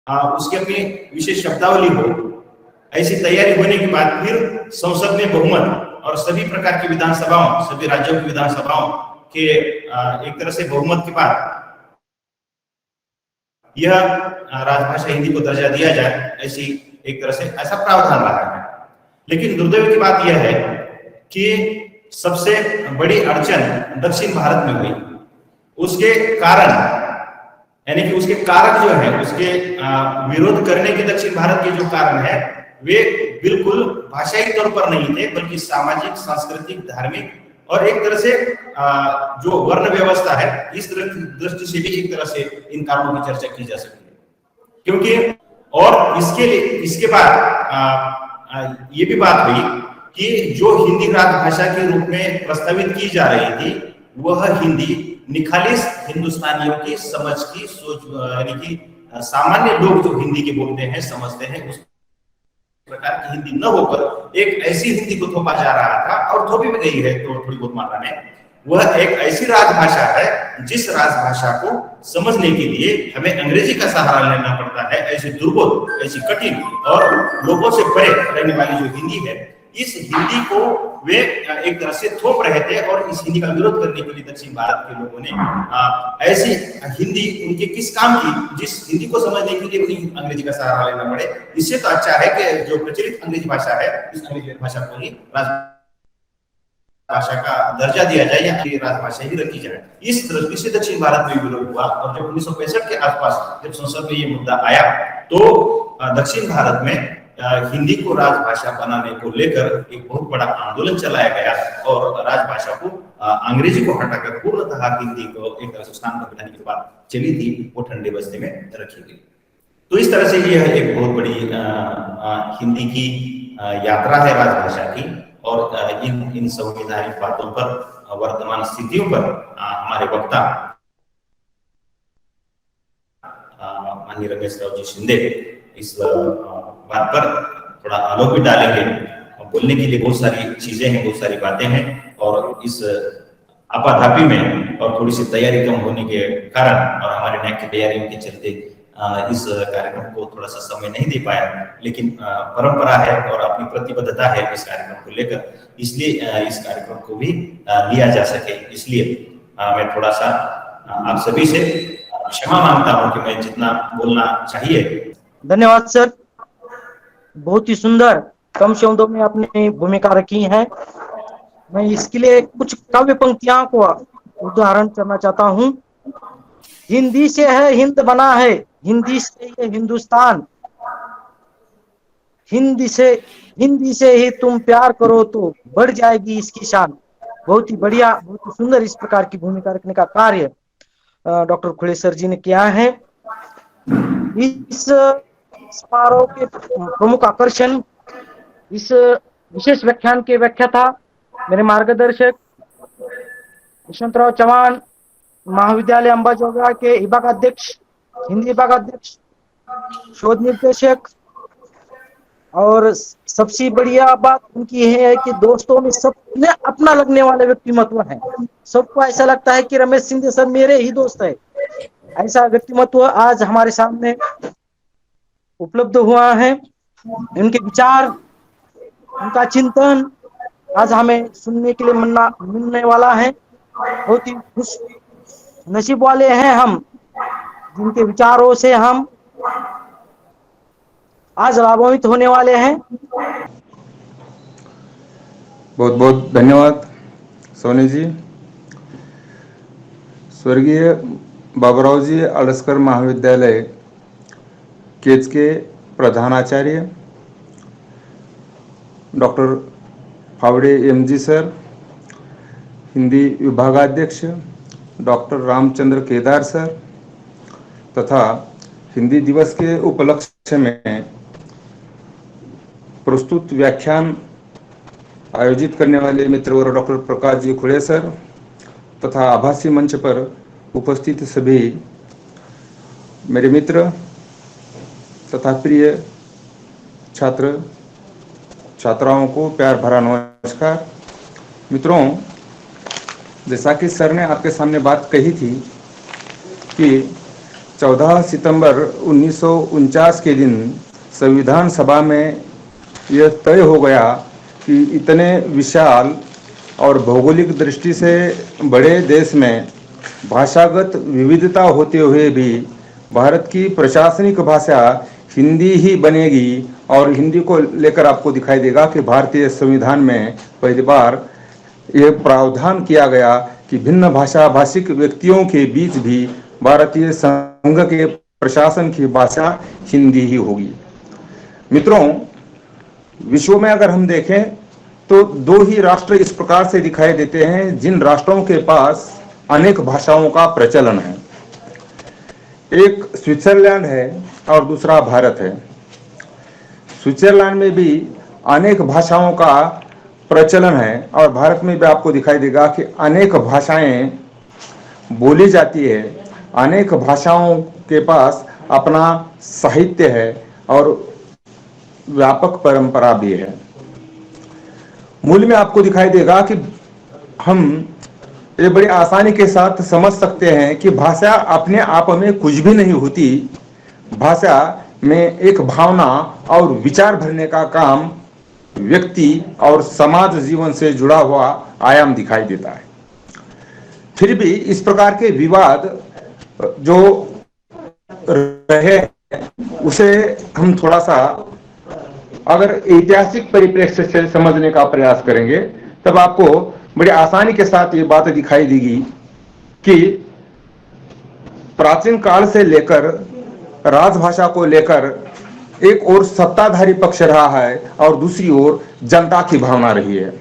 उसकी अपनी विशेष शब्दावली हो। ऐसी तैयारी होने के बाद फिर संसद में बहुमत और सभी प्रकार की विधानसभाओं, सभी राज्यों की विधानसभाओं के एक तरह से बहुमत के बाद यह राजभाषा हिंदी को दर्जा दिया जाए, ऐसी एक तरह से ऐसा प्रावधान रहा है। लेकिन दुर्दैव की बात यह है कि सबसे बड़ी अड़चन दक्षिण भारत में हुई। उसके कारण यानी कि उसके कारक जो है, उसके विरोध करने के दक्षिण भारत के जो कारण है वे बिल्कुल भाषाई तौर पर नहीं थे, बल्कि सामाजिक, सांस्कृतिक, धार्मिक और एक तरह से जो वर्ण व्यवस्था है, इस दृष्टि से भी एक तरह से इन कारणों की चर्चा की जा सकती है। क्योंकि और इसके बाद ये भी बात हुई कि जो हिंदी राजभाषा के रूप में प्रस्तावित की जा रही थी, वह हिंदी निखालिस हिंदुस्तानियों की समझ की सोच, यानी कि सामान्य लोग जो हिंदी के बोलते हैं, समझते हैं, उस प्रकार की हिंदी न होकर एक ऐसी हिंदी को थोपा जा रहा था, और थोपी में गई है तो थोड़ी बहुत मात्रा में। वह एक ऐसी राजभाषा है जिस राजभाषा को समझने के लिए हमें अंग्रेजी का सहारा लेना पड़ता है। ऐसी दुर्बोध, ऐसी कठिन और लोगों से परे रहने वाली जो हिंदी है, इस हिंदी को वे एक तरह से थोप रहे थे, और इस हिंदी का विरोध करने के लिए दक्षिण भारत के लोगों ने ऐसी हिंदी उनके किस काम की, जिस हिंदी को समझने के लिए उन्हें अंग्रेजी का सहारा लेना पड़े। इससे तो अच्छा है कि जो प्रचलित अंग्रेजी भाषा है, इस अंग्रेजी भाषा को ही राजभाषा का दर्जा दिया जाए या राजभाषा ही रखी जाए। इस दृष्टि से दक्षिण भारत में विरोध हुआ, और जब 1965 के आसपास जब संसद में ये मुद्दा आया, तो दक्षिण भारत में हिंदी को राजभाषा बनाने को लेकर एक बहुत बड़ा आंदोलन चलाया गया, और राजभाषा को अंग्रेजी को हटाकर पूर्णतः हिंदी को एक तरह से स्थान पर बनाने की बात चली थी, वो ठंडे बस्ते में रखी गई। तो इस तरह से यह एक बहुत बड़ी हिंदी की यात्रा है राजभाषा की, और इन संवैधानिक बातों पर, वर्तमान स्थितियों पर हमारे वक्ता माननीय रमेश राव जी शिंदे इस बात पर थोड़ा आलोक भी डालेंगे। बोलने के लिए बहुत सारी चीजें हैं, बहुत सारी बातें हैं, और इस आपाधापी में और थोड़ी सी तैयारी कम होने के कारण और हमारे नैक की तैयारियों के चलते इस कार्यक्रम को थोड़ा सा समय नहीं दे पाया। लेकिन परंपरा है और अपनी प्रतिबद्धता है इस कार्यक्रम को लेकर, इसलिए इस कार्यक्रम को भी लिया जा सके, इसलिए मैं थोड़ा सा आप सभी से क्षमा मांगता हूं कि मैं जितना बोलना चाहिए। धन्यवाद सर, बहुत ही सुंदर कम शब्दों में अपनी भूमिका रखी है। मैं इसके लिए कुछ काव्य पंक्तियां को उदाहरण करना चाहता हूं। हिंदी से है हिंद बना है, हिंदी से ये हिंदुस्तान, हिंदी से ही तुम प्यार करो तो बढ़ जाएगी इसकी शान। बहुत ही बढ़िया, बहुत ही सुंदर इस प्रकार की भूमिका रखने का कार्य डॉक्टर खुड़ेसर जी ने किया है। इस समारोह के प्रमुख आकर्षण, इस विशेष व्याख्यान के व्याख्याता मेरे मार्गदर्शक यशवंतराव चौहान, महाविद्यालय अंबाजोगाई के विभागाध्यक्ष, हिंदी विभागाध्यक्ष, शोध निर्देशक, और सबसे बढ़िया बात उनकी है कि दोस्तों में सबने अपना लगने वाले व्यक्तिमत्व है। सबको ऐसा लगता है कि रमेश शिंदे सर मेरे ही दोस्त है। ऐसा व्यक्तिमत्व आज हमारे सामने उपलब्ध हुआ है। उनके विचार, उनका चिंतन आज हमें सुनने के लिए मिलने वाला है। बहुत ही खुश नसीब वाले हैं हम, जिनके विचारों से हम आज लाभान्वित होने वाले हैं। बहुत बहुत धन्यवाद सोनी जी। स्वर्गीय बाबूराव जी आलस्कर महाविद्यालय केज के प्रधानाचार्य डॉक्टर फावड़े एमजी सर, हिंदी विभागाध्यक्ष डॉक्टर रामचंद्र केदार सर, तथा हिंदी दिवस के उपलक्ष्य में प्रस्तुत व्याख्यान आयोजित करने वाले मित्रवर डॉक्टर प्रकाश जी खुड़े सर, तथा आभासी मंच पर उपस्थित सभी मेरे मित्र तथा प्रिय छात्र छात्राओं को प्यार भरा नमस्कार। मित्रों, जैसा कि सर ने आपके सामने बात कही थी कि 14 सितंबर 1949 के दिन संविधान सभा में यह तय हो गया कि इतने विशाल और भौगोलिक दृष्टि से बड़े देश में भाषागत विविधता होते हुए भी भारत की प्रशासनिक भाषा हिंदी ही बनेगी। और हिंदी को लेकर आपको दिखाई देगा कि भारतीय संविधान में पहली बार यह प्रावधान किया गया कि भिन्न भाषा भाषिक व्यक्तियों के बीच भी भारतीय संघ के प्रशासन की भाषा हिंदी ही होगी। मित्रों, विश्व में अगर हम देखें तो दो ही राष्ट्र इस प्रकार से दिखाई देते हैं जिन राष्ट्रों के पास अनेक भाषाओं का प्रचलन है। एक स्विट्जरलैंड है और दूसरा भारत है। स्विट्जरलैंड में भी अनेक भाषाओं का प्रचलन है और भारत में भी आपको दिखाई देगा कि अनेक भाषाएं बोली जाती है। अनेक भाषाओं के पास अपना साहित्य है और व्यापक परंपरा भी है। मूल में आपको दिखाई देगा कि हम ये बड़ी आसानी के साथ समझ सकते हैं कि भाषा अपने आप में कुछ भी नहीं होती। भाषा में एक भावना और विचार भरने का काम व्यक्ति और समाज जीवन से जुड़ा हुआ आयाम दिखाई देता है। फिर भी इस प्रकार के विवाद जो रहे उसे हम थोड़ा सा अगर ऐतिहासिक परिप्रेक्ष्य से समझने का प्रयास करेंगे तब आपको बड़ी आसानी के साथ ये बात दिखाई देगी कि प्राचीन काल से लेकर राजभाषा को लेकर एक ओर सत्ताधारी पक्ष रहा है और दूसरी ओर जनता की भावना रही है।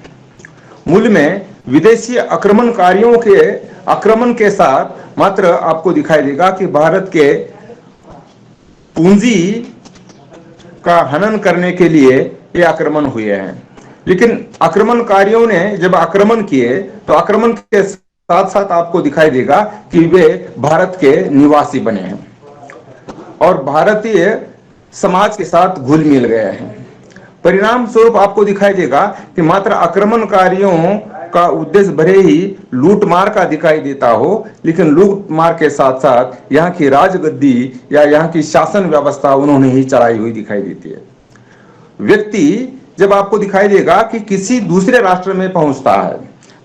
मूल में विदेशी आक्रमणकारियों के आक्रमण के साथ मात्र आपको दिखाई देगा कि भारत के पूंजी का हनन करने के लिए ये आक्रमण हुए हैं। लेकिन आक्रमणकारियों ने जब आक्रमण किए तो आक्रमण के साथ साथ आपको दिखाई देगा कि वे भारत के निवासी बने हैं और भारतीय समाज के साथ घुल मिल गए हैं। परिणाम स्वरूप आपको दिखाई देगा कि मात्र आक्रमणकारियों का उद्देश्य भले ही लूटमार का दिखाई देता हो, लेकिन लूटमार के साथ साथ यहाँ की राजगद्दी या यहाँ की शासन व्यवस्था उन्होंने ही चलाई हुई दिखाई देती है। व्यक्ति जब आपको दिखाई देगा कि किसी दूसरे राष्ट्र में पहुंचता है,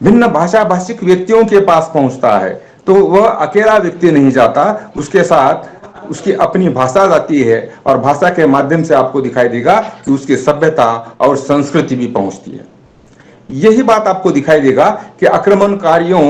भिन्न भाषा भाषिक व्यक्तियों के पास पहुंचता है, तो वह अकेला व्यक्ति नहीं जाता, उसके साथ उसकी अपनी भाषा जाती है और भाषा के माध्यम से आपको दिखाई देगा कि उसकी सभ्यता और संस्कृति भी पहुंचती है। यही बात आपको दिखाई देगा कि आक्रमणकारियों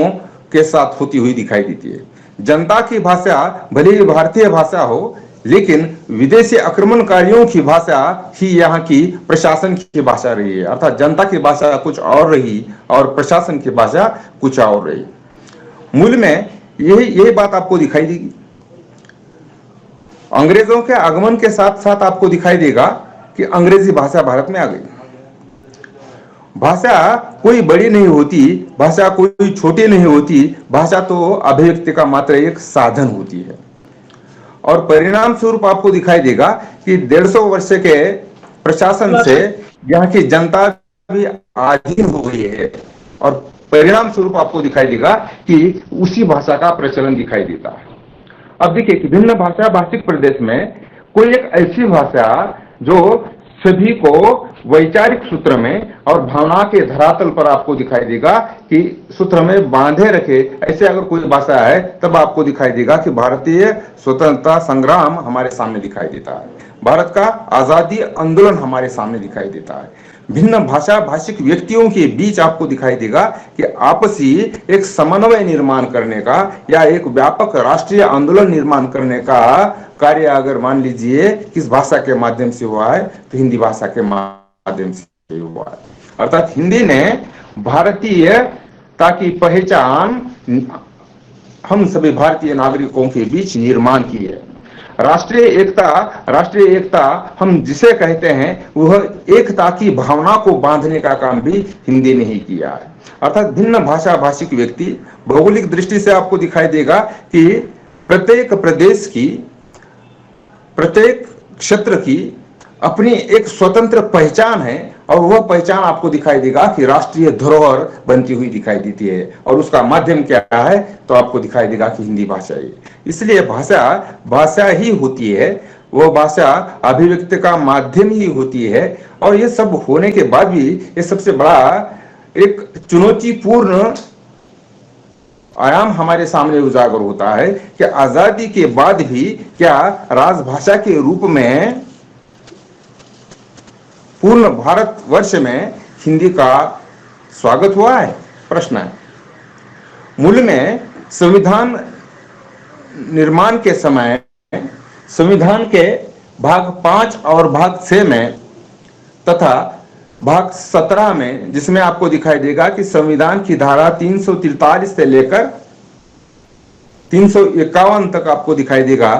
के साथ होती हुई दिखाई देती है। जनता की भाषा भले ही भारतीय भाषा हो, लेकिन विदेशी आक्रमणकारियों की भाषा ही यहाँ की प्रशासन की भाषा रही है। अर्थात जनता की भाषा कुछ और रही और प्रशासन की भाषा कुछ और रही। मूल में यही बात आपको दिखाई देगी। अंग्रेजों के आगमन के साथ साथ आपको दिखाई देगा कि अंग्रेजी भाषा भारत में आ गई। भाषा कोई बड़ी नहीं होती, भाषा कोई छोटी नहीं होती, भाषा तो अभिव्यक्ति का मात्र एक साधन होती है। और परिणाम स्वरूप आपको दिखाई देगा कि 150 वर्ष के प्रशासन से यहाँ की जनता भी अधीन हो गई है और परिणाम स्वरूप आपको दिखाई देगा कि उसी भाषा का प्रचलन दिखाई देता है। अब देखिए कि भिन्न भाषा भाषिक प्रदेश में कोई एक ऐसी भाषा जो सभी को वैचारिक सूत्र में और भावना के धरातल पर आपको दिखाई देगा कि सूत्र में बांधे रखे, ऐसे अगर कोई भाषा है तब आपको दिखाई देगा कि भारतीय स्वतंत्रता संग्राम हमारे सामने दिखाई देता है, भारत का आजादी आंदोलन हमारे सामने दिखाई देता है। भिन्न भाषा भाषिक व्यक्तियों के बीच आपको दिखाई देगा कि आपसी एक समन्वय निर्माण करने का या एक व्यापक राष्ट्रीय आंदोलन निर्माण करने का कार्य अगर मान लीजिए किस भाषा के माध्यम से हुआ है तो हिंदी भाषा के माध्यम से हुआ है। अर्थात हिंदी ने भारतीयता की पहचान हम सभी भारतीय नागरिकों के बीच निर्माण की है। राष्ट्रीय एकता हम जिसे कहते हैं वह एकता की भावना को बांधने का काम भी हिंदी ने ही किया है। अर्थात भिन्न भाषा भाषिक व्यक्ति भौगोलिक दृष्टि से आपको दिखाई देगा कि प्रत्येक प्रदेश की, प्रत्येक क्षेत्र की अपनी एक स्वतंत्र पहचान है और वह पहचान आपको दिखाई देगा कि राष्ट्रीय धरोहर बनती हुई दिखाई देती है। और उसका माध्यम क्या है, तो आपको दिखाई देगा कि हिंदी भाषा है। इसलिए भाषा भाषा ही होती है, वह भाषा अभिव्यक्ति का माध्यम ही होती है। और ये सब होने के बाद भी ये सबसे बड़ा एक चुनौतीपूर्ण आयाम हमारे सामने उजागर होता है कि आजादी के बाद भी क्या राजभाषा के रूप में पूर्ण भारतवर्ष में हिंदी का स्वागत हुआ है? प्रश्न है। मूल में संविधान निर्माण के समय संविधान के भाग 5 और भाग 6 में तथा भाग 17 में, जिसमें आपको दिखाई देगा कि संविधान की धारा 343 से लेकर 351 तक आपको दिखाई देगा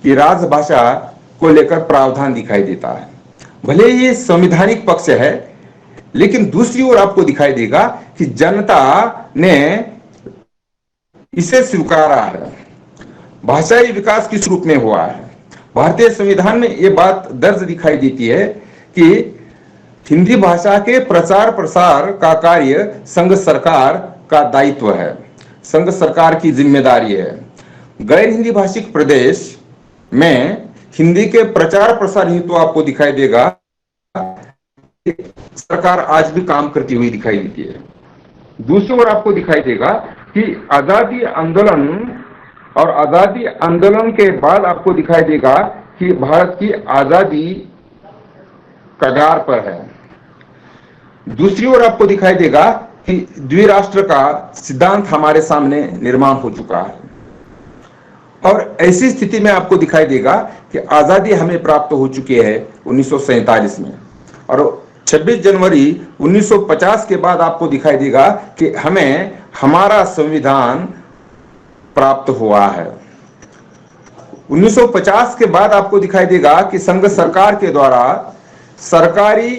कि राजभाषा को लेकर प्रावधान दिखाई देता है। भले ही संवैधानिक पक्ष है, लेकिन दूसरी ओर आपको दिखाई देगा कि जनता ने इसे स्वीकारा है। भाषाई विकास किस रूप में हुआ है? भारतीय संविधान में यह बात दर्ज दिखाई देती है कि हिंदी भाषा के प्रचार प्रसार का कार्य संघ सरकार का दायित्व है, संघ सरकार की जिम्मेदारी है। गैर हिंदी भाषिक प्रदेश में हिंदी के प्रचार प्रसार हेतु आपको दिखाई देगा सरकार आज भी काम करती हुई दिखाई देती है। दूसरी ओर आपको दिखाई देगा कि आजादी आंदोलन और आजादी आंदोलन के बाद आपको दिखाई देगा कि भारत की आजादी कगार पर है। दूसरी ओर आपको दिखाई देगा कि द्विराष्ट्र का सिद्धांत हमारे सामने निर्माण हो चुका है। और ऐसी स्थिति में आपको दिखाई देगा कि आजादी हमें प्राप्त हो चुकी है 1947 में, और 26 जनवरी 1950 के बाद आपको दिखाई देगा कि हमें हमारा संविधान प्राप्त हुआ है। 1950 के बाद आपको दिखाई देगा कि संघ सरकार के द्वारा सरकारी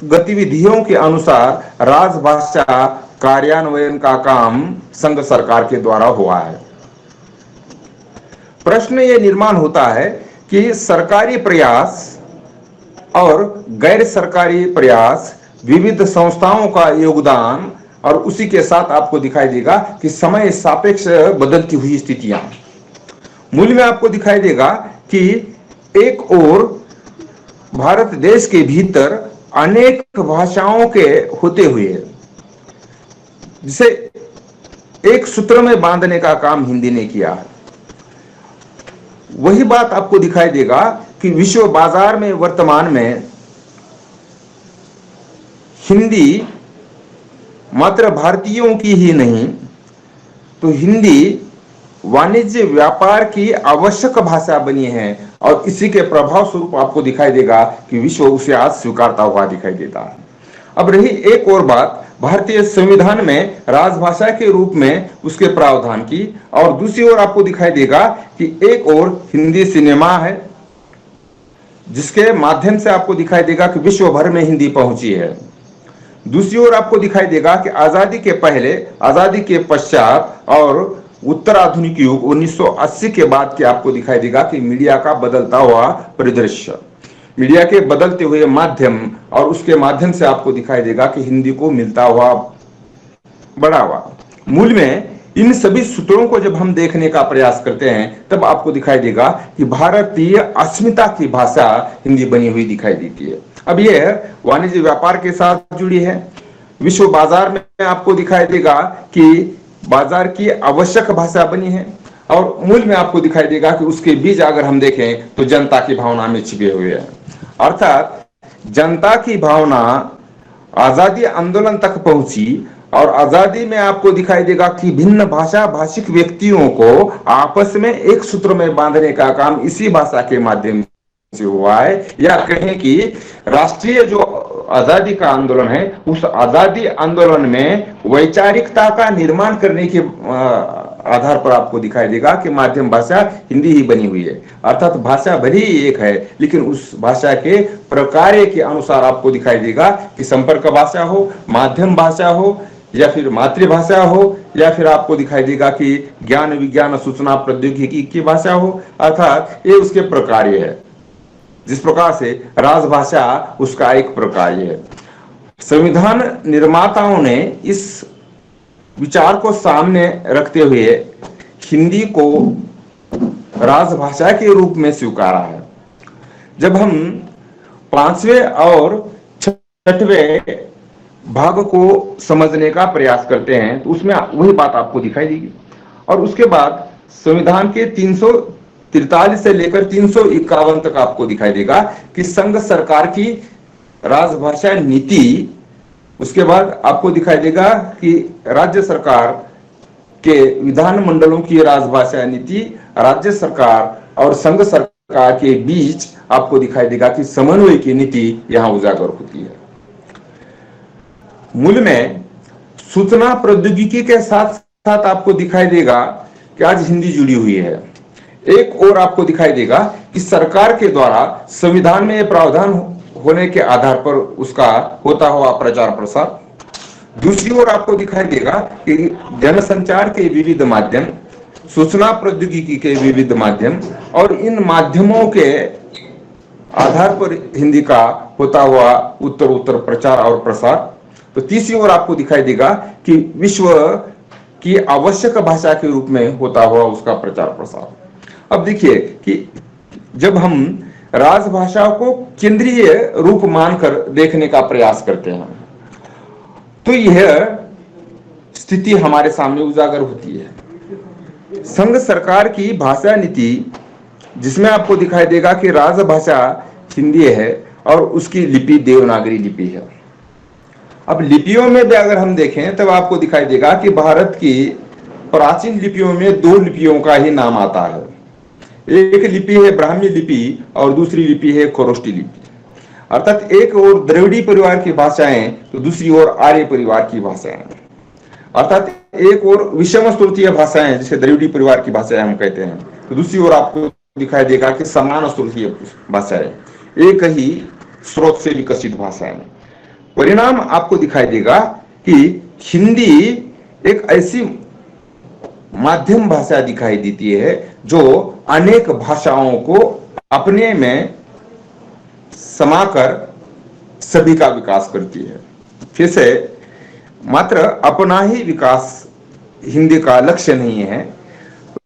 गतिविधियों के अनुसार राजभाषा कार्यान्वयन का काम संघ सरकार के द्वारा हुआ है। प्रश्न ये निर्माण होता है कि सरकारी प्रयास और गैर सरकारी प्रयास, विविध संस्थाओं का योगदान, और उसी के साथ आपको दिखाई देगा कि समय सापेक्ष बदलती हुई स्थितियां। मूल में आपको दिखाई देगा कि एक ओर भारत देश के भीतर अनेक भाषाओं के होते हुए जिसे एक सूत्र में बांधने का काम हिंदी ने किया है। वही बात आपको दिखाई देगा कि विश्व बाजार में वर्तमान में हिंदी मात्र भारतीयों की ही नहीं, तो हिंदी वाणिज्य व्यापार की आवश्यक भाषा बनी है। और इसी के प्रभाव स्वरूप आपको दिखाई देगा कि विश्व उसे आज स्वीकारता हुआ दिखाई देता है। अब रही एक और बात भारतीय संविधान में राजभाषा के रूप में उसके प्रावधान की, और दूसरी ओर आपको दिखाई देगा कि एक और हिंदी सिनेमा है जिसके माध्यम से आपको दिखाई देगा कि विश्व भर में हिंदी पहुंची है। दूसरी ओर आपको दिखाई देगा कि आजादी के पहले, आजादी के पश्चात और उत्तर आधुनिक युग 1980 के बाद के आपको दिखाई देगा कि मीडिया का बदलता हुआ परिदृश्य, मीडिया के बदलते हुए माध्यम, और उसके माध्यम से आपको दिखाई देगा कि हिंदी को मिलता हुआ बढ़ावा। मूल में इन सभी सूत्रों को जब हम देखने का प्रयास करते हैं तब आपको दिखाई देगा कि भारतीय अस्मिता की भाषा हिंदी बनी हुई दिखाई देती है। अब यह वाणिज्य व्यापार के साथ जुड़ी है। विश्व बाजार में आपको दिखाई देगा कि बाजार की आवश्यक भाषा बनी है, और मूल में आपको दिखाई देगा कि उसके बीज अगर हम देखें तो जनता की भावना में छिपे हुए हैं। अर्थात जनता की भावना आजादी आंदोलन तक पहुंची, और आजादी में आपको दिखाई देगा कि भिन्न भाषा भाषिक व्यक्तियों को आपस में एक सूत्र में बांधने का काम इसी भाषा के माध्यम से हुआ है। या कहें कि राष्ट्रीय जो आजादी का आंदोलन है, उस आजादी आंदोलन में वैचारिकता का निर्माण करने के आधार पर आपको दिखाई देगा कि माध्यम भाषा हिंदी ही बनी हुई है। अर्थात भाषा भले ही एक है, लेकिन उस भाषा के प्रकार के अनुसार आपको दिखाई देगा कि संपर्क भाषा हो, माध्यम भाषा हो, या फिर मातृभाषा हो, या फिर आपको दिखाई देगा कि ज्ञान विज्ञान सूचना प्रौद्योगिकी की भाषा हो। अर्थात ये उसके प्रकार है। जिस प्रकार से राजभाषा उसका एक प्रकार है। संविधान निर्माताओं ने इस विचार को सामने रखते हुए हिंदी को राजभाषा के रूप में स्वीकारा है। जब हम 5वें और 6वें भाग को समझने का प्रयास करते हैं तो उसमें वही बात आपको दिखाई देगी। और उसके बाद संविधान के 343 से लेकर 351 तक आपको दिखाई देगा कि संघ सरकार की राजभाषा नीति। उसके बाद आपको दिखाई देगा कि राज्य सरकार के विधान मंडलों की राजभाषा नीति, राज्य सरकार और संघ सरकार के बीच आपको दिखाई देगा कि समन्वय की नीति यहां उजागर होती है। मूल में सूचना प्रौद्योगिकी के साथ साथ आपको दिखाई देगा कि आज हिंदी जुड़ी हुई है। एक और आपको दिखाई देगा कि सरकार के द्वारा संविधान में यह प्रावधान होने के आधार पर उसका होता हुआ प्रचार प्रसार। दूसरी ओर आपको दिखाई देगा कि जनसंचार के विविध माध्यम, सूचना प्रौद्योगिकी के विविध माध्यम और इन माध्यमों के आधार पर हिंदी का होता हुआ उत्तर प्रचार और प्रसार। तो तीसरी ओर आपको दिखाई देगा कि विश्व की आवश्यक भाषा के रूप में होता हुआ उसका प्रचार प्रसार। अब देखिए कि जब हम राजभाषा को केंद्रीय रूप मानकर देखने का प्रयास करते हैं तो यह स्थिति हमारे सामने उजागर होती है। संघ सरकार की भाषा नीति जिसमें आपको दिखाई देगा कि राजभाषा हिंदी है और उसकी लिपि देवनागरी लिपि है। अब लिपियों में भी अगर हम देखें तब आपको दिखाई देगा कि भारत की प्राचीन लिपियों में 2 लिपियों का ही नाम आता है। एक लिपि है ब्राह्मी लिपि और दूसरी लिपि है खरोष्टी लिपि। अर्थात एक और द्रविड़ी परिवार की भाषाएं तो दूसरी ओर आर्य परिवार की भाषाएं। अर्थात एक और विषम श्रुतीय भाषाएं जिसे द्रविड़ी परिवार की भाषाएं हम कहते हैं तो दूसरी ओर आपको दिखाई देगा कि समान श्रुतीय भाषाएं, एक ही स्रोत से विकसित भाषाएं। परिणाम आपको दिखाई देगा कि हिंदी एक ऐसी माध्यम भाषा दिखाई देती है जो अनेक भाषाओं को अपने में समाकर सभी का विकास करती है। फिर से मात्र अपना ही विकास हिंदी का लक्ष्य नहीं है,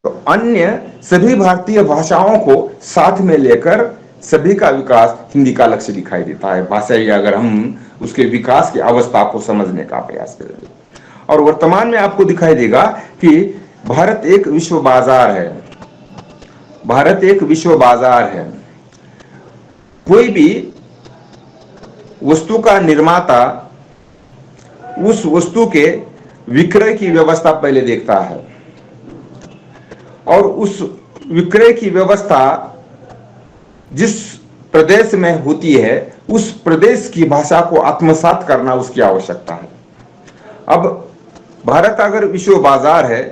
तो अन्य सभी भारतीय भाषाओं को साथ में लेकर सभी का विकास हिंदी का लक्ष्य दिखाई देता है। भाषाई अगर हम उसके विकास की अवस्था को समझने का प्रयास करेंगे। और वर्तमान में आपको दिखाई देगा कि भारत एक विश्व बाजार है। भारत एक विश्व बाजार है। कोई भी वस्तु का निर्माता उस वस्तु के विक्रय की व्यवस्था पहले देखता है और उस विक्रय की व्यवस्था जिस प्रदेश में होती है उस प्रदेश की भाषा को आत्मसात करना उसकी आवश्यकता है। अब भारत अगर विश्व बाजार है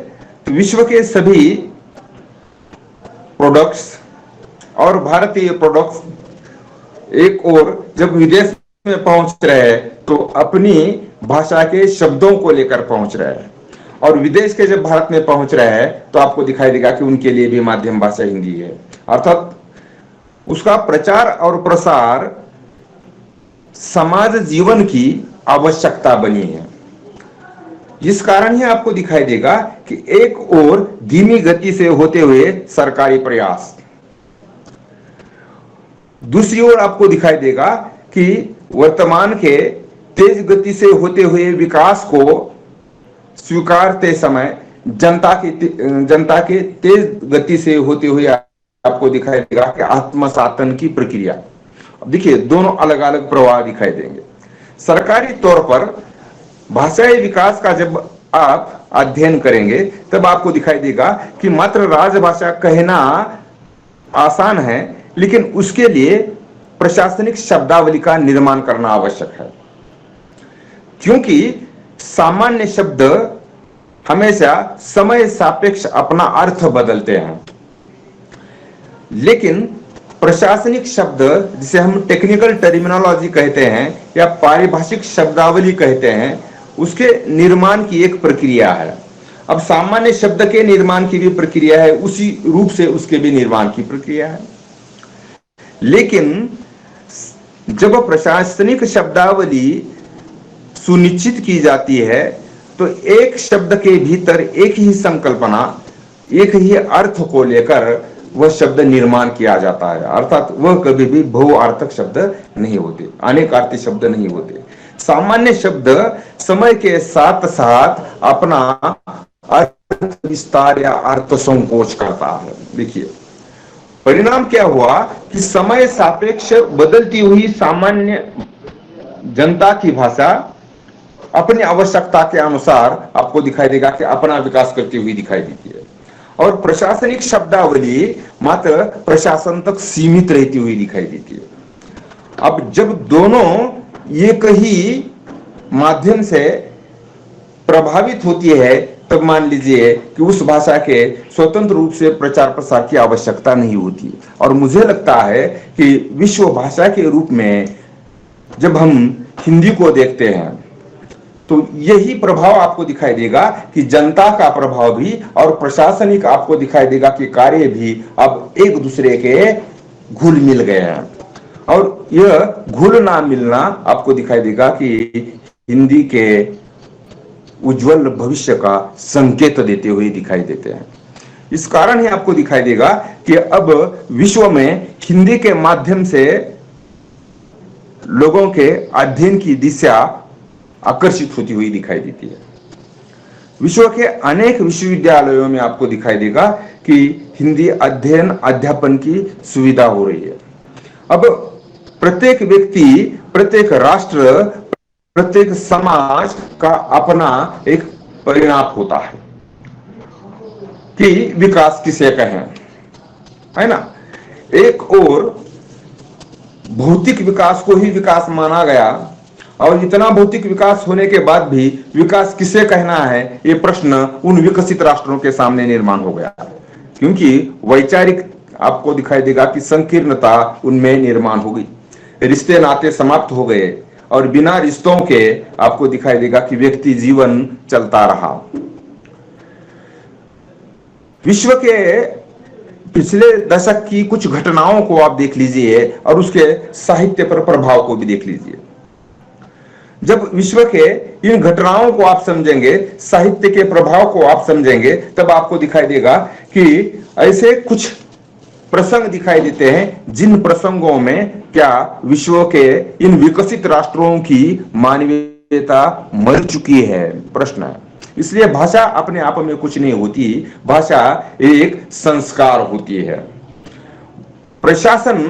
तो विश्व के सभी प्रोडक्ट्स और भारतीय प्रोडक्ट्स एक और जब विदेश में पहुंच रहे हैं तो अपनी भाषा के शब्दों को लेकर पहुंच रहे हैं और विदेश के जब भारत में पहुंच रहे हैं तो आपको दिखाई देगा कि उनके लिए भी माध्यम भाषा हिंदी है। अर्थात उसका प्रचार और प्रसार समाज जीवन की आवश्यकता बनी है। जिस कारण ही आपको दिखाई देगा कि एक और धीमी गति से होते हुए सरकारी प्रयास, दूसरी ओर आपको दिखाई देगा कि वर्तमान के तेज गति से होते हुए विकास को स्वीकारते समय जनता के तेज गति से होते हुए आपको दिखाई देगा कि आत्मसातन की प्रक्रिया। अब देखिए दोनों अलग अलग प्रवाह दिखाई देंगे। सरकारी तौर पर भाषाई विकास का जब आप अध्ययन करेंगे तब आपको दिखाई देगा कि मात्र राजभाषा कहना आसान है, लेकिन उसके लिए प्रशासनिक शब्दावली का निर्माण करना आवश्यक है, क्योंकि सामान्य शब्द हमेशा समय सापेक्ष अपना अर्थ बदलते हैं, लेकिन प्रशासनिक शब्द जिसे हम टेक्निकल टर्मिनोलॉजी कहते हैं या पारिभाषिक शब्दावली कहते हैं, उसके निर्माण की एक प्रक्रिया है। अब सामान्य शब्द के निर्माण की भी प्रक्रिया है, उसी रूप से उसके भी निर्माण की प्रक्रिया है। लेकिन जब प्रशासनिक शब्दावली सुनिश्चित की जाती है तो एक शब्द के भीतर एक ही संकल्पना, एक ही अर्थ को लेकर वह शब्द निर्माण किया जाता है। अर्थात वह कभी भी बहुअर्थक शब्द नहीं होते, अनेक अर्थी शब्द नहीं होते। सामान्य शब्द समय के साथ साथ अपना अर्थ विस्तार या अर्थ संकोच करता है। देखिए परिणाम क्या हुआ कि समय सापेक्ष बदलती हुई सामान्य जनता की भाषा अपनी आवश्यकता के अनुसार आपको दिखाई देगा कि अपना विकास करती हुई दिखाई देती है, और प्रशासनिक शब्दावली मात्र प्रशासन तक सीमित रहती हुई दिखाई देती है। अब जब दोनों एक ही माध्यम से प्रभावित होती है तब मान लीजिए कि उस भाषा के स्वतंत्र रूप से प्रचार प्रसार की आवश्यकता नहीं होती। और मुझे लगता है कि विश्व भाषा के रूप में जब हम हिंदी को देखते हैं तो यही प्रभाव आपको दिखाई देगा कि जनता का प्रभाव भी और प्रशासनिक आपको दिखाई देगा कि कार्य भी अब एक दूसरे के घुल मिल गए हैं। और यह घुल ना मिलना आपको दिखाई देगा कि हिंदी के उज्जवल भविष्य का संकेत देते हुए दिखाई देते हैं। इस कारण ही आपको दिखाई देगा कि अब विश्व में हिंदी के माध्यम से लोगों के अध्ययन की दिशा आकर्षित होती हुई दिखाई देती है। विश्व के अनेक विश्वविद्यालयों में आपको दिखाई देगा कि हिंदी अध्ययन अध्यापन की सुविधा हो रही है। अब प्रत्येक व्यक्ति, प्रत्येक राष्ट्र, प्रत्येक समाज का अपना एक परिणाम होता है कि विकास किसे कहें, है ना। एक और भौतिक विकास को ही विकास माना गया, और इतना भौतिक विकास होने के बाद भी विकास किसे कहना है, ये प्रश्न उन विकसित राष्ट्रों के सामने निर्माण हो गया, क्योंकि वैचारिक आपको दिखाई देगा कि संकीर्णता उनमें निर्माण हो गई, रिश्ते नाते समाप्त हो गए, और बिना रिश्तों के आपको दिखाई देगा कि व्यक्ति जीवन चलता रहा। विश्व के पिछले दशक की कुछ घटनाओं को आप देख लीजिए और उसके साहित्य पर प्रभाव को भी देख लीजिए। जब विश्व के इन घटनाओं को आप समझेंगे, साहित्य के प्रभाव को आप समझेंगे, तब आपको दिखाई देगा कि ऐसे कुछ प्रसंग दिखाई देते हैं जिन प्रसंगों में क्या विश्व के इन विकसित राष्ट्रों की मानवीयता मर चुकी है, प्रश्न है। इसलिए भाषा अपने आप में कुछ नहीं होती, भाषा एक संस्कार होती है। प्रशासन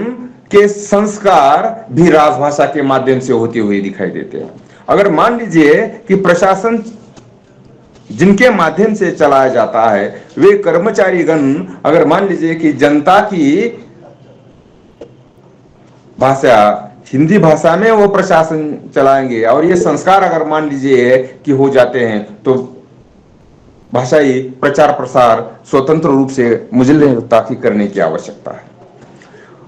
के संस्कार भी राजभाषा के माध्यम से होते हुए दिखाई देते हैं। अगर मान लीजिए कि प्रशासन जिनके माध्यम से चलाया जाता है वे कर्मचारीगण, अगर मान लीजिए कि जनता की भाषा हिंदी भाषा में वो प्रशासन चलाएंगे, और ये संस्कार अगर मान लीजिए कि हो जाते हैं, तो भाषाई प्रचार प्रसार स्वतंत्र रूप से मुझे नहीं लगता कि करने की आवश्यकता है।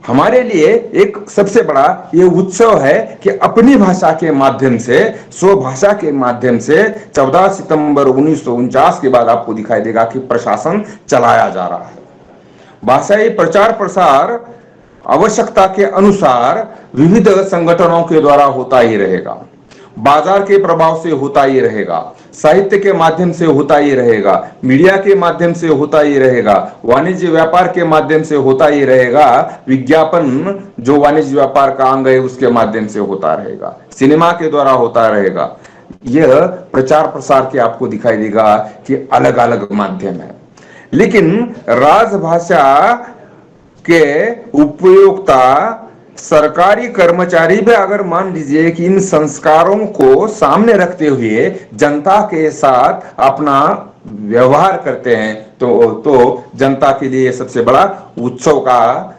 हमारे लिए एक सबसे बड़ा ये उत्सव है कि अपनी भाषा के माध्यम से, स्वभाषा के माध्यम से 14 सितंबर 1949 के बाद आपको दिखाई देगा कि प्रशासन चलाया जा रहा है। भाषाई प्रचार प्रसार आवश्यकता के अनुसार विविध संगठनों के द्वारा होता ही रहेगा, बाजार के प्रभाव से होता ही रहेगा, साहित्य के माध्यम से होता ही रहेगा, मीडिया के माध्यम से होता ही रहेगा, वाणिज्य व्यापार के माध्यम से होता ही रहेगा, विज्ञापन जो वाणिज्य व्यापार का अंग है उसके माध्यम से होता रहेगा, सिनेमा के द्वारा होता रहेगा। यह प्रचार प्रसार के आपको दिखाई देगा कि अलग अलग माध्यम है। लेकिन राजभाषा के उपयोक्ता सरकारी कर्मचारी भी अगर मान लीजिए कि इन संस्कारों को सामने रखते हुए जनता के साथ अपना व्यवहार करते हैं तो जनता के लिए सबसे बड़ा उत्सव का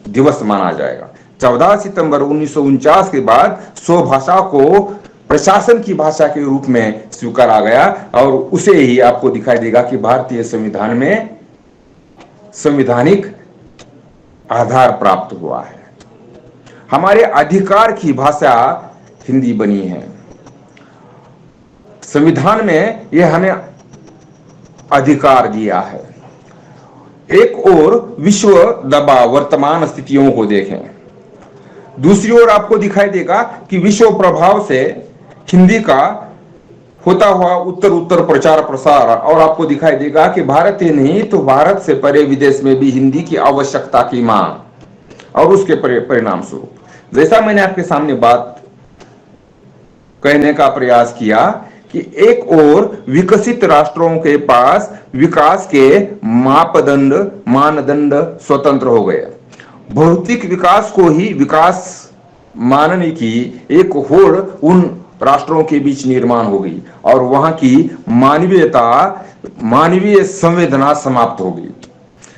दिवस माना जाएगा। 14 सितंबर 1949 के बाद स्वभाषा को प्रशासन की भाषा के रूप में स्वीकारा गया, और उसे ही आपको दिखाई देगा कि भारतीय संविधान में संवैधानिक आधार प्राप्त हुआ है। हमारे अधिकार की भाषा हिंदी बनी है। संविधान में यह हमें अधिकार दिया है। एक ओर विश्व दबाव वर्तमान स्थितियों को देखें, दूसरी ओर आपको दिखाई देगा कि विश्व प्रभाव से हिंदी का होता हुआ उत्तर उत्तर प्रचार प्रसार, और आपको दिखाई देगा कि भारत ही नहीं तो भारत से परे विदेश में भी हिंदी की आवश्यकता की मांग, और उसके परिणाम स्वरूप जैसा मैंने आपके सामने बात कहने का प्रयास किया कि एक और विकसित राष्ट्रों के पास विकास के मापदंड मानदंड स्वतंत्र हो गए। भौतिक विकास को ही विकास मानने की एक होड़ उन राष्ट्रों के बीच निर्माण हो गई, और वहां की मानवीयता मानवीय संवेदना समाप्त हो गई।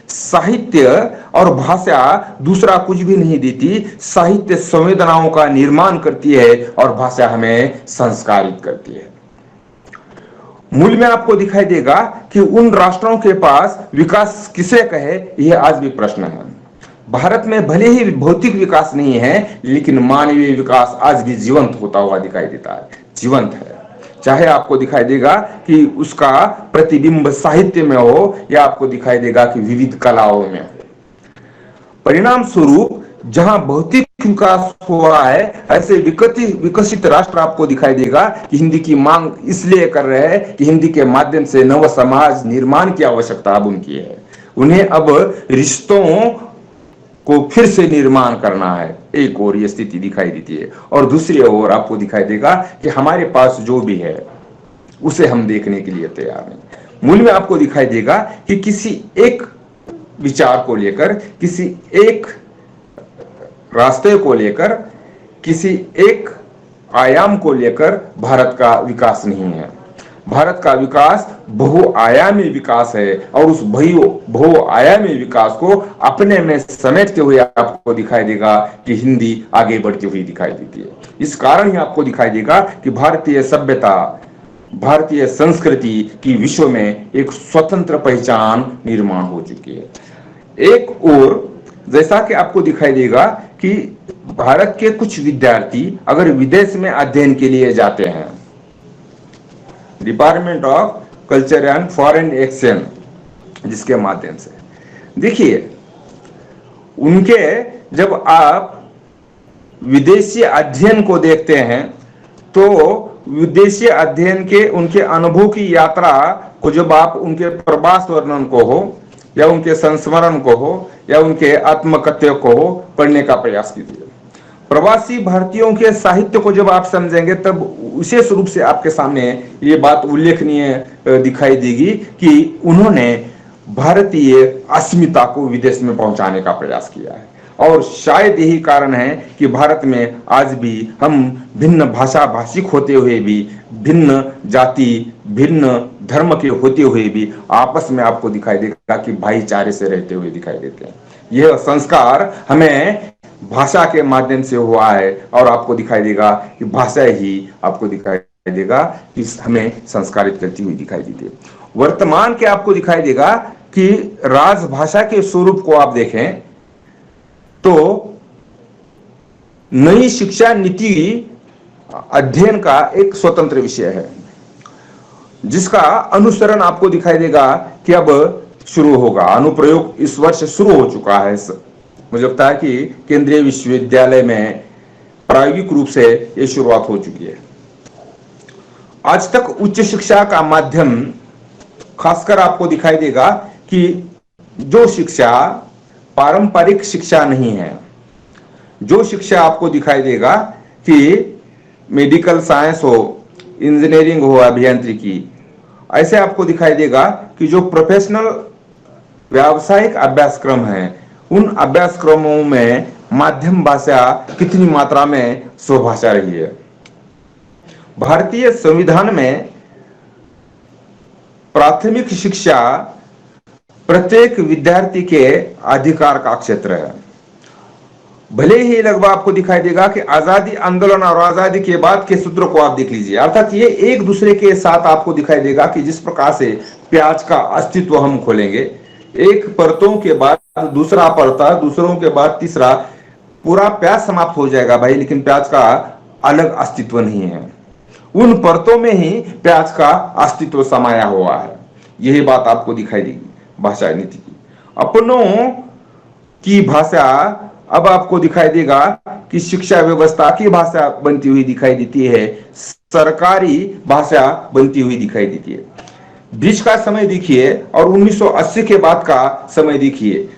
साहित्य और भाषा दूसरा कुछ भी नहीं देती, साहित्य संवेदनाओं का निर्माण करती है और भाषा हमें संस्कारित करती है। मूल में आपको दिखाई देगा कि उन राष्ट्रों के पास विकास किसे कहे, यह आज भी प्रश्न है। भारत में भले ही भौतिक विकास नहीं है, लेकिन मानवीय विकास आज भी जीवंत होता हुआ दिखाई देता है, जीवंत है। चाहे आपको दिखाई देगा कि उसका प्रतिबिंब साहित्य में हो, या आपको दिखाई देगा कि विविध कलाओं में हो। परिणाम स्वरूप जहां भौतिक विकास हुआ है, ऐसे विकसित राष्ट्र आपको दिखाई देगा कि हिंदी की मांग इसलिए कर रहे हैं कि हिंदी के माध्यम से नव समाज निर्माण की आवश्यकता अब उनकी है। उन्हें अब रिश्तों को फिर से निर्माण करना है। एक और ये स्थिति दिखाई देती है, और दूसरी ओर आपको दिखाई देगा कि हमारे पास जो भी है उसे हम देखने के लिए तैयार नहीं। मूल में आपको दिखाई देगा कि किसी एक विचार को लेकर, किसी एक रास्ते को लेकर, किसी एक आयाम को लेकर भारत का विकास नहीं है। भारत का विकास बहुआयामी विकास है, और उस बहुआयामी विकास को अपने में समेटते हुए आपको दिखाई देगा कि हिंदी आगे बढ़ती हुई दिखाई देती है। इस कारण ही आपको दिखाई देगा कि भारतीय सभ्यता, भारतीय संस्कृति की विश्व में एक स्वतंत्र पहचान निर्माण हो चुकी है। एक और जैसा कि आपको दिखाई देगा कि भारत के कुछ विद्यार्थी अगर विदेश में अध्ययन के लिए जाते हैं, department of culture and foreign exchange, जिसके माध्यम से देखिए उनके, जब आप विदेशी अध्ययन को देखते हैं तो विदेशी अध्ययन के उनके अनुभव की यात्रा को जब आप उनके प्रवास वर्णन को हो, या उनके संस्मरण को हो, या उनके आत्मकथ्य को हो, पढ़ने का प्रयास कीजिए। प्रवासी भारतीयों के साहित्य को जब आप समझेंगे, तब विशेष रूप से आपके सामने ये बात उल्लेखनीय दिखाई देगी कि उन्होंने भारतीय अस्मिता को विदेश में पहुंचाने का प्रयास किया है। और शायद यही कारण है कि भारत में आज भी हम भिन्न भाषा भाषिक होते हुए भी, भिन्न जाति भिन्न धर्म के होते हुए भी आपस में आपको दिखाई देगा कि भाईचारे से रहते हुए दिखाई देते हैं। यह संस्कार हमें भाषा के माध्यम से हुआ है, और आपको दिखाई देगा कि भाषा ही आपको दिखाई देगा कि हमें संस्कारित करती हुई दिखाई देती है। वर्तमान के आपको दिखाई देगा कि राजभाषा के स्वरूप को आप देखें तो नई शिक्षा नीति अध्ययन का एक स्वतंत्र विषय है, जिसका अनुसरण आपको दिखाई देगा कि अब शुरू होगा। अनुप्रयोग इस वर्ष शुरू हो चुका है। मुझे लगता है कि केंद्रीय विश्वविद्यालय में प्रायोगिक रूप से यह शुरुआत हो चुकी है। आज तक उच्च शिक्षा का माध्यम खासकर आपको दिखाई देगा कि जो शिक्षा पारंपरिक शिक्षा नहीं है, जो शिक्षा आपको दिखाई देगा कि मेडिकल साइंस हो, इंजीनियरिंग हो, अभियांत्रिकी, ऐसे आपको दिखाई देगा कि जो प्रोफेशनल व्यावसायिक अभ्यासक्रम हैं, उन अभ्यासक्रमों में माध्यम भाषा कितनी मात्रा में स्वभाषा रही है। भारतीय संविधान में प्राथमिक शिक्षा प्रत्येक विद्यार्थी के अधिकार का क्षेत्र है। भले ही लगभग आपको दिखाई देगा कि आजादी आंदोलन और आजादी के बाद के सूत्र को आप देख लीजिए, अर्थात ये एक दूसरे के साथ आपको दिखाई देगा कि जिस प्रकार से प्याज का अस्तित्व हम खोलेंगे, एक परतों के बाद दूसरा परता, दूसरों के बाद तीसरा, पूरा प्याज समाप्त हो जाएगा भाई, लेकिन प्याज का अलग अस्तित्व नहीं है। उन परतों में ही प्याज का अस्तित्व समाया हुआ है। यही बात आपको दिखाई देगी भाषा नीति की। अपनों की भाषा अब आपको दिखाई देगा कि शिक्षा व्यवस्था की भाषा बनती हुई दिखाई देती है, सरकारी भाषा बनती हुई दिखाई देती है। बीच का समय देखिए और 1980 के बाद का समय देखिए।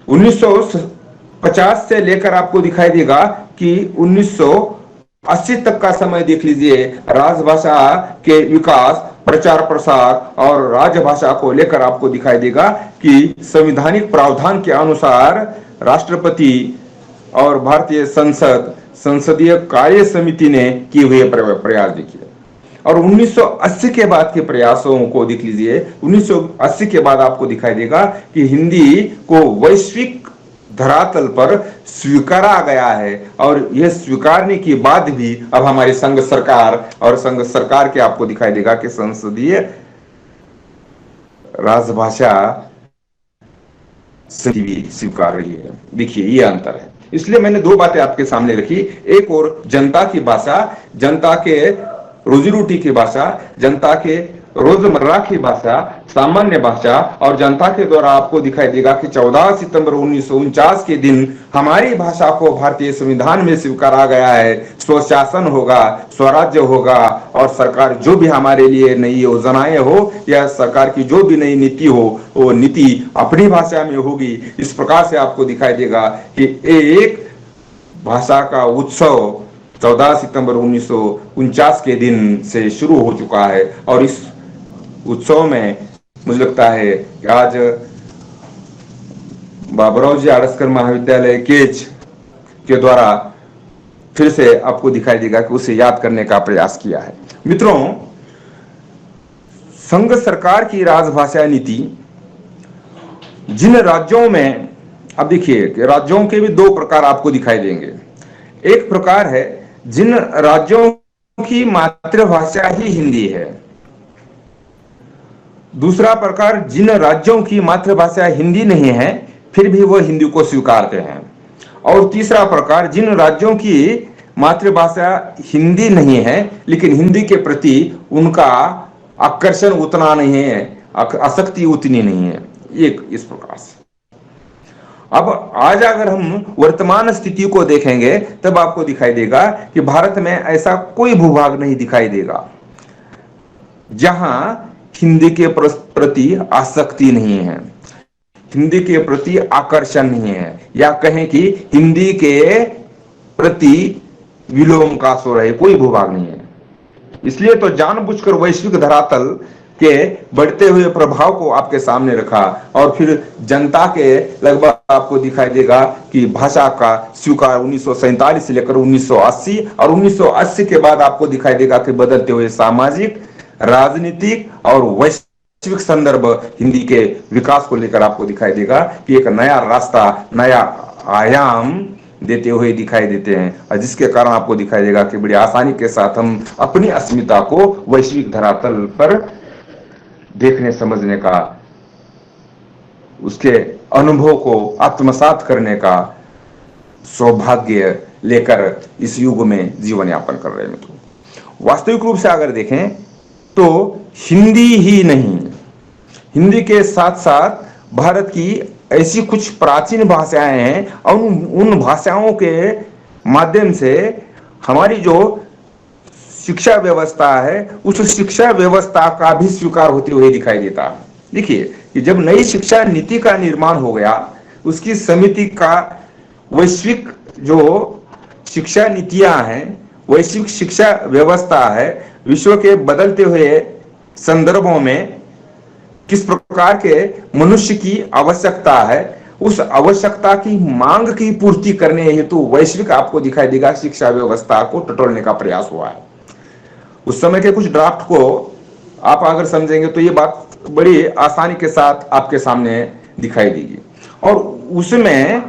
1950 से लेकर आपको दिखाई देगा कि 1980 तक का समय देख लीजिए। राजभाषा के विकास, प्रचार प्रसार और राजभाषा को लेकर आपको दिखाई देगा कि संवैधानिक प्रावधान के अनुसार राष्ट्रपति और भारतीय संसद, संसदीय कार्य समिति ने किए हुए प्रयास देखिए। और 1980 के बाद के प्रयासों को देख लीजिए। 1980 के बाद आपको दिखाई देगा कि हिंदी को वैश्विक धरातल पर स्वीकारा गया है, और यह स्वीकारने के बाद भी अब हमारी संघ सरकार और संघ सरकार के आपको दिखाई देगा कि संसदीय राजभाषा भी स्वीकार रही है। देखिए ये अंतर है। इसलिए मैंने दो बातें आपके सामने रखी, एक और जनता की भाषा, जनता के रोजी रोटी की भाषा, जनता के रोजमर्रा की भाषा, सामान्य भाषा, और जनता के द्वारा आपको दिखाई देगा कि 14 सितंबर 1949 के दिन हमारी भाषा को भारतीय संविधान में स्वीकारा गया है। स्वशासन होगा, स्वराज्य होगा, और सरकार जो भी हमारे लिए नई योजनाएं हो या सरकार की जो भी नई नीति हो वो नीति अपनी भाषा में होगी। इस प्रकार से आपको दिखाई देगा कि एक भाषा का उत्सव 14 सितंबर 1949 के दिन से शुरू हो चुका है, और इस उत्सव में मुझे लगता है कि आज बाबूराव जी आड़सकर महाविद्यालय केज के द्वारा फिर से आपको दिखाई देगा कि उसे याद करने का प्रयास किया है। मित्रों, संघ सरकार की राजभाषा नीति जिन राज्यों में, अब देखिए कि राज्यों के भी दो प्रकार आपको दिखाई देंगे। एक प्रकार है जिन राज्यों की मातृभाषा ही हिंदी है, दूसरा प्रकार जिन राज्यों की मातृभाषा हिंदी नहीं है फिर भी वो हिंदी को स्वीकारते हैं, और तीसरा प्रकार जिन राज्यों की मातृभाषा हिंदी नहीं है लेकिन हिंदी के प्रति उनका आकर्षण उतना नहीं है, आसक्ति उतनी नहीं है। एक इस प्रकार से। अब आज अगर हम वर्तमान स्थिति को देखेंगे तब आपको दिखाई देगा कि भारत में ऐसा कोई भूभाग नहीं दिखाई देगा जहां हिंदी के प्रति आसक्ति नहीं है, हिंदी के प्रति आकर्षण नहीं है, या कहें कि हिंदी के प्रति विलोम का सो रहे कोई भूभाग नहीं है। इसलिए तो जानबूझकर वैश्विक धरातल के बढ़ते हुए प्रभाव को आपके सामने रखा, और फिर जनता के लगभग आपको दिखाई देगा कि भाषा का स्वीकार 1947 से लेकर 1980, और 1980 के बाद आपको दिखाई देगा कि बदलते हुए सामाजिक, राजनीतिक और वैश्विक संदर्भ हिंदी के विकास को लेकर आपको दिखाई देगा कि एक नया रास्ता, नया आयाम देते हुए दिखाई देते हैं, और जिसके कारण आपको दिखाई देगा कि बड़ी आसानी के साथ हम अपनी अस्मिता को वैश्विक धरातल पर देखने समझने का, उसके अनुभव को आत्मसात करने का सौभाग्य लेकर इस युग में जीवन यापन कर रहे हैं। मित्रों, वास्तविक रूप से अगर देखें तो हिंदी ही नहीं, हिंदी के साथ साथ भारत की ऐसी कुछ प्राचीन भाषाएं हैं, और उन भाषाओं के माध्यम से हमारी जो शिक्षा व्यवस्था है उस शिक्षा व्यवस्था का भी स्वीकार होते हुए दिखाई देता है। देखिए कि जब नई शिक्षा नीति का निर्माण हो गया, उसकी समिति का वैश्विक जो शिक्षा नीतियां हैं, वैश्विक शिक्षा व्यवस्था है, विश्व के बदलते हुए संदर्भों में किस प्रकार के मनुष्य की आवश्यकता है, उस आवश्यकता की मांग की पूर्ति करने हेतु वैश्विक आपको दिखाई देगा शिक्षा व्यवस्था को टटोलने का प्रयास हुआ है। उस समय के कुछ ड्राफ्ट को आप अगर समझेंगे तो ये बात बड़ी आसानी के साथ आपके सामने दिखाई देगी, और उसमें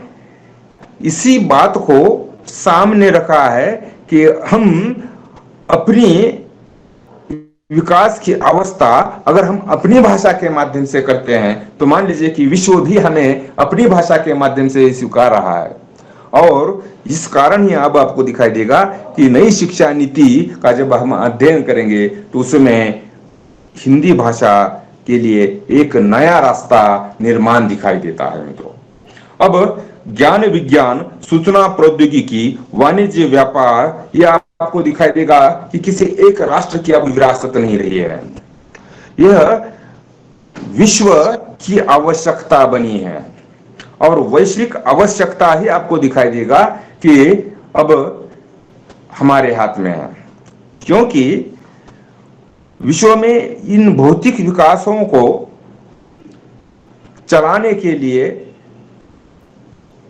इसी बात को सामने रखा है कि हम अपनी विकास की अवस्था अगर हम अपनी भाषा के माध्यम से करते हैं तो मान लीजिए कि विश्व भी हमें अपनी भाषा के माध्यम से स्वीकार रहा है, और इस कारण ही अब आपको दिखाई देगा कि नई शिक्षा नीति का जब हम अध्ययन करेंगे तो उसमें हिंदी भाषा के लिए एक नया रास्ता निर्माण दिखाई देता है। मित्रों, अब ज्ञान विज्ञान, सूचना प्रौद्योगिकी, वाणिज्य, व्यापार, ये आपको दिखाई देगा कि किसी एक राष्ट्र की अब विरासत नहीं रही है। यह विश्व की आवश्यकता बनी है और वैश्विक आवश्यकता ही आपको दिखाई देगा कि अब हमारे हाथ में है, क्योंकि विश्व में इन भौतिक विकासों को चलाने के लिए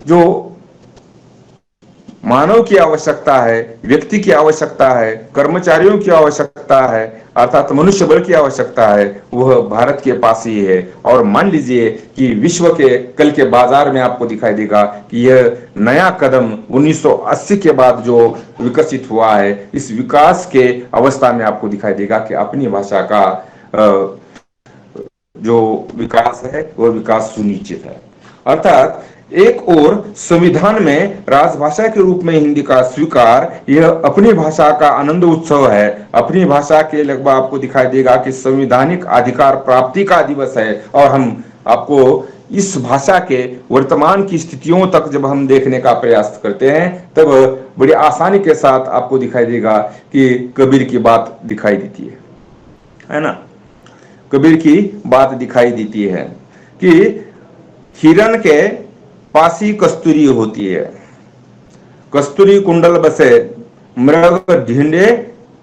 जो मानव की आवश्यकता है, व्यक्ति की आवश्यकता है, कर्मचारियों की आवश्यकता है, अर्थात मनुष्य बल की आवश्यकता है, वह भारत के पास ही है। और मान लीजिए कि विश्व के कल के बाजार में आपको दिखाई देगा कि यह नया कदम 1980 के बाद जो विकसित हुआ है, इस विकास के अवस्था में आपको दिखाई देगा कि अपनी भाषा का जो विकास है वह विकास सुनिश्चित है। अर्थात एक और संविधान में राजभाषा के रूप में हिंदी का स्वीकार, यह अपनी भाषा का आनंद उत्सव है। अपनी भाषा के लगभग आपको दिखाई देगा कि संवैधानिक अधिकार प्राप्ति का दिवस है। और हम आपको इस भाषा के वर्तमान की स्थितियों तक जब हम देखने का प्रयास करते हैं, तब बड़ी आसानी के साथ आपको दिखाई देगा कि कबीर की बात दिखाई देती है ना। कबीर की बात दिखाई देती है कि हिरण के पासी कस्तूरी होती है, कस्तूरी कुंडल बसे मृग ढींढे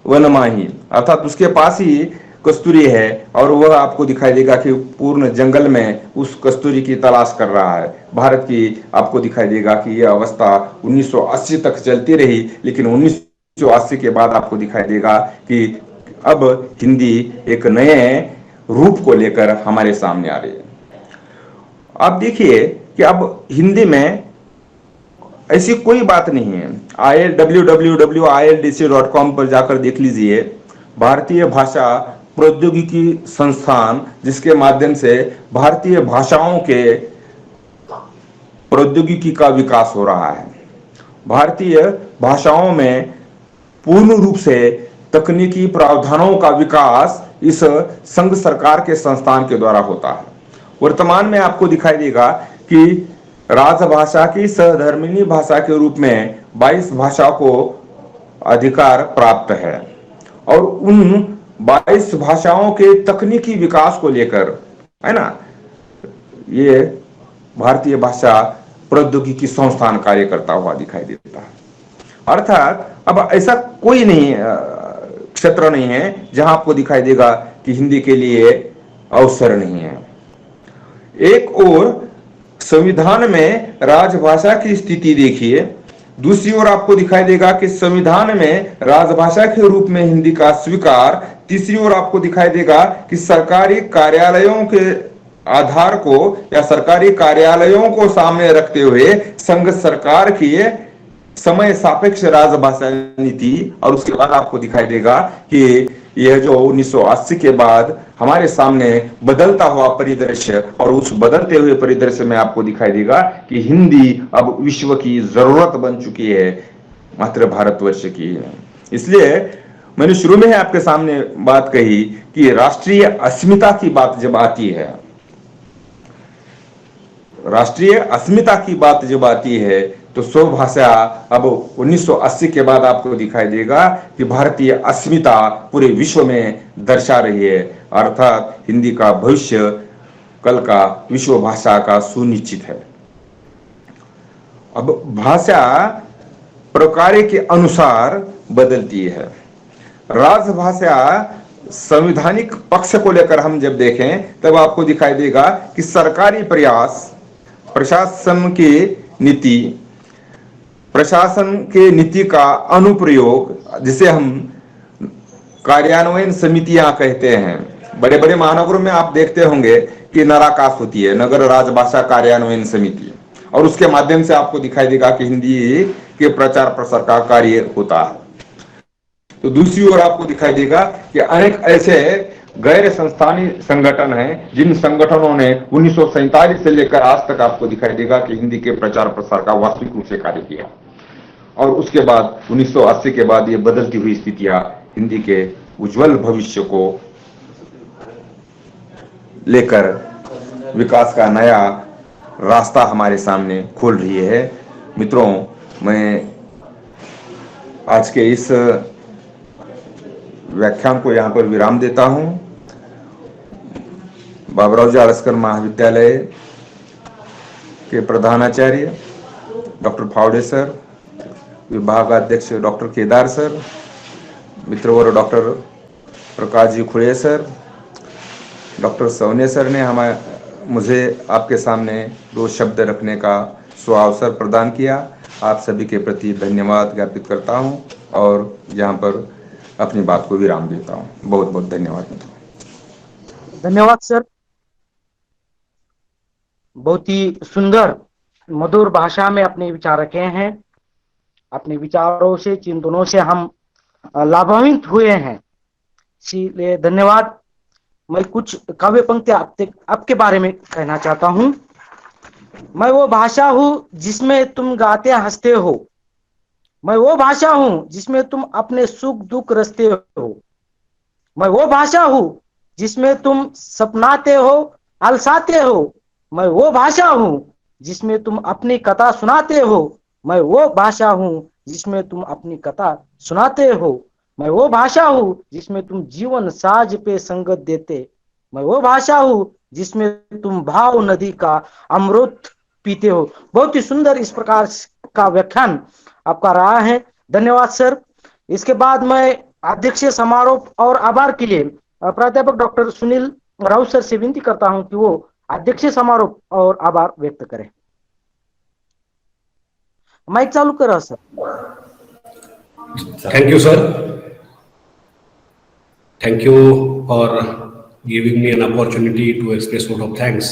वन माही, अर्थात उसके पास ही कस्तूरी है और वह आपको दिखाई देगा कि पूर्ण जंगल में उस कस्तूरी की तलाश कर रहा है। भारत की आपको दिखाई देगा कि यह अवस्था 1980 तक चलती रही, लेकिन 1980 के बाद आपको दिखाई देगा कि अब हिंदी एक नए रूप को लेकर हमारे सामने आ रही है। आप देखिए कि अब हिंदी में ऐसी कोई बात नहीं है। www.ildc.com पर जाकर देख लीजिए, भारतीय भाषा प्रौद्योगिकी संस्थान, जिसके माध्यम से भारतीय भाषाओं के प्रौद्योगिकी का विकास हो रहा है। भारतीय भाषाओं में पूर्ण रूप से तकनीकी प्रावधानों का विकास इस संघ सरकार के संस्थान के द्वारा होता है। वर्तमान में आपको दिखाई देगा कि राजभाषा की सहधर्मिणी भाषा के रूप में 22 भाषा को अधिकार प्राप्त है और उन 22 भाषाओं के तकनीकी विकास को लेकर, है ना, ये भारतीय भाषा प्रौद्योगिकी संस्थान कार्य करता हुआ दिखाई देता है। अर्थात अब ऐसा कोई नहीं क्षेत्र नहीं है जहां आपको दिखाई देगा कि हिंदी के लिए अवसर नहीं है। एक और संविधान में राजभाषा की स्थिति देखिए, दूसरी ओर आपको दिखाई देगा कि संविधान में राजभाषा के रूप में हिंदी का स्वीकार, तीसरी ओर आपको दिखाई देगा कि सरकारी कार्यालयों के आधार को या सरकारी कार्यालयों को सामने रखते हुए संघ सरकार की समय सापेक्ष राजभाषा नीति, और उसके बाद आपको दिखाई देगा कि यह जो 1980 के बाद हमारे सामने बदलता हुआ परिदृश्य, और उस बदलते हुए परिदृश्य में आपको दिखाई देगा कि हिंदी अब विश्व की जरूरत बन चुकी है, मात्र भारतवर्ष की है। इसलिए मैंने शुरू में आपके सामने बात कही कि राष्ट्रीय अस्मिता की बात जब आती है, राष्ट्रीय अस्मिता की बात जब आती है, तो स्वभाषा अब 1980 के बाद आपको दिखाई देगा कि भारतीय अस्मिता पूरे विश्व में दर्शा रही है। अर्थात हिंदी का भविष्य कल का विश्व भाषा का सुनिश्चित है। अब भाषा प्रकार के अनुसार बदलती है। राजभाषा संवैधानिक पक्ष को लेकर हम जब देखें, तब आपको दिखाई देगा कि सरकारी प्रयास, प्रशासन की नीति, प्रशासन के नीति का अनुप्रयोग, जिसे हम कार्यान्वयन समितियां कहते हैं। बड़े बड़े महानगरों में आप देखते होंगे कि नराकास होती है, नगर राजभाषा कार्यान्वयन समिति, और उसके माध्यम से आपको दिखाई देगा कि हिंदी के प्रचार प्रसार का कार्य होता है। तो दूसरी ओर आपको दिखाई देगा कि अनेक ऐसे गैर संस्थानी संगठन हैं जिन संगठनों ने 1947 से लेकर आज तक आपको दिखाई देगा कि हिंदी के प्रचार प्रसार का वास्तविक रूप से कार्य किया। और उसके बाद 1980 के बाद ये बदलती हुई स्थितियां हिंदी के उज्जवल भविष्य को लेकर विकास का नया रास्ता हमारे सामने खोल रही है। मित्रों, मैं आज के इस व्याख्यान को यहाँ पर विराम देता हूँ। बाबूराव आलस्कर महाविद्यालय के प्रधानाचार्य डॉक्टर फावड़े सर, विभागाध्यक्ष doctor Kedar sir, मित्रवर doctor Prakash ji Khude sir, doctor Savne sir ने मुझे आपके सामने 2 शब्द रखने का सुअवसर प्रदान किया। आप सभी के प्रति धन्यवाद ज्ञापित करता हूं और यहाँ पर अपनी बात को विराम देता हूं। बहुत बहुत धन्यवाद। धन्यवाद सर, बहुत ही सुंदर मधुर भाषा में अपने विचार रखे हैं। अपने विचारों से, चिंतनों से हम लाभान्वित हुए हैं, इसीलिए धन्यवाद। मैं कुछ काव्य पंक्तियां आपके बारे में कहना चाहता हूं। मैं वो भाषा हूं जिसमें तुम गाते हंसते हो, मैं वो भाषा हूं जिसमें तुम अपने सुख दुख रचते हो, मैं वो भाषा हूं जिसमें तुम सपनाते हो, अलसाते हो, मैं वो भाषा हूं जिसमें तुम अपनी कथा सुनाते हो, मैं वो भाषा हूं जिसमें तुम अपनी कथा सुनाते हो, मैं वो भाषा हूं जिसमें तुम जीवन साज पे संगत देते, मैं वो भाषा हूं जिसमें तुम भाव नदी का अमृत पीते हो। बहुत ही सुंदर इस प्रकार का व्याख्यान आपका रहा है। धन्यवाद सर। इसके बाद मैं अध्यक्ष समारोह और आभार के लिए प्राध्यापक डॉक्टर सुनील राउत सर से विनती करता हूं कि वो अध्यक्ष समारोह और आभार व्यक्त करें। माइक चालू करा sir. Thank you, sir. Thank you for giving me an opportunity to express vote of thanks.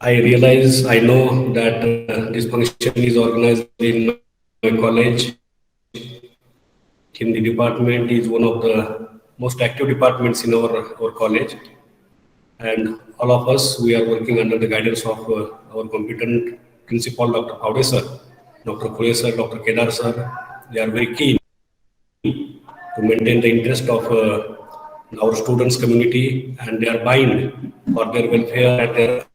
I know that this function is organized in my college. Hindi department is one of the most active departments in our college. And all of us, we are working under the guidance of our competent principal, Dr. Paudhe sir, Dr. Khule sir, Dr. Kedar sir. They are very keen to maintain the interest of our students community, and they are buying for their welfare at their